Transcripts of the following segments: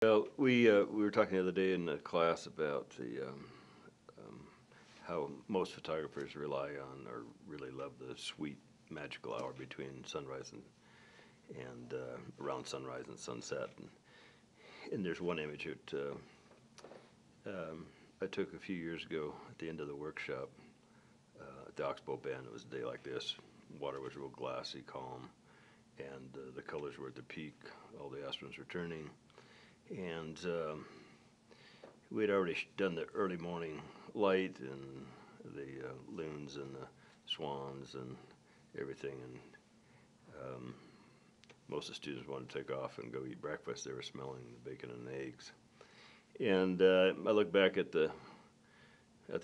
Well, we were talking the other day in the class about um, how most photographers rely on or really love the sweet magical hour between sunrise and around sunrise and sunset. And there's one image I took a few years ago at the end of the workshop at the Oxbow Bend. It was a day like this. Water was real glassy, calm, and the colors were at the peak. All the astronauts were turning. And we had already done the early morning light and the loons and the swans and everything. And most of the students wanted to take off and go eat breakfast. They were smelling the bacon and the eggs. And I looked back at the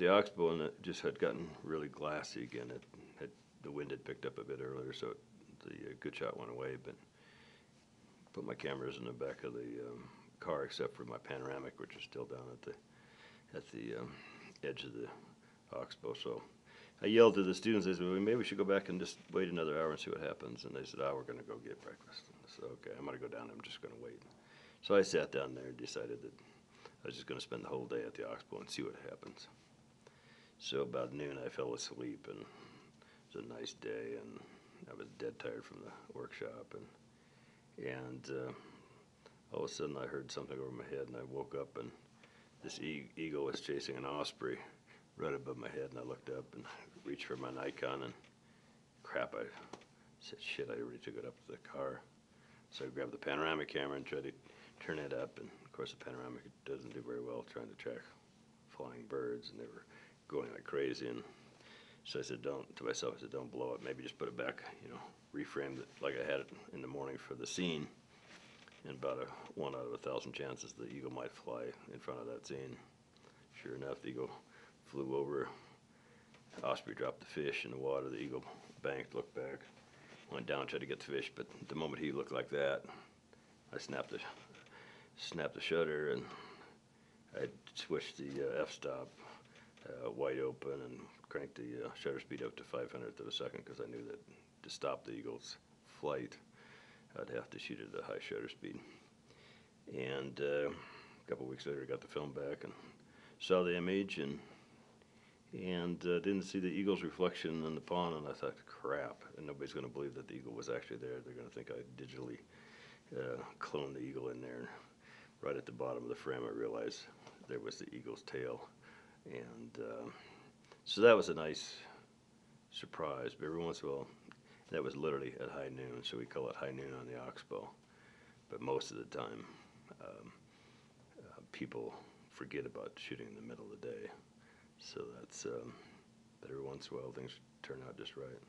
oxbow, and it just had gotten really glassy again. The wind had picked up a bit earlier, so the good shot went away. But put my cameras in the back of the car, except for my panoramic, which is still down at the edge of the oxbow. So I yelled to the students. I said, well, maybe we should go back and just wait another hour and see what happens. And they said, oh, we're going to go get breakfast. And I said, okay, I'm going to go down. I'm just going to wait. So I sat down there and decided that I was just going to spend the whole day at the oxbow and see what happens. So about noon, I fell asleep, and it was a nice day, and I was dead tired from the workshop. And all of a sudden, I heard something over my head, and I woke up, and this eagle was chasing an osprey right above my head, and I looked up and reached for my Nikon, and crap, I said, shit, I already took it up to the car. So I grabbed the panoramic camera and tried to turn it up, and of course the panoramic doesn't do very well trying to track flying birds, and they were going like crazy. And so I said, to myself, I said, don't blow it, maybe just put it back, reframe it like I had it in the morning for the scene. And about a 1 out of 1,000 chances the eagle might fly in front of that scene. Sure enough, the eagle flew over. Osprey dropped the fish in the water. The eagle banked, looked back, went down, tried to get the fish. But the moment he looked like that, I snapped the shutter, and I switched the f-stop wide open and cranked the shutter speed up to 500th of a second, because I knew that to stop the eagle's flight, I'd have to shoot it at a high shutter speed. And a couple weeks later, I got the film back and saw the image, and didn't see the eagle's reflection in the pond, and I thought, crap, and nobody's going to believe that the eagle was actually there. They're going to think I digitally cloned the eagle in there. Right at the bottom of the frame, I realized there was the eagle's tail. And so that was a nice surprise. But every once in a while, that was literally at high noon, so we call it high noon on the oxbow. But most of the time, people forget about shooting in the middle of the day. So that's, but every once in a while, things turn out just right.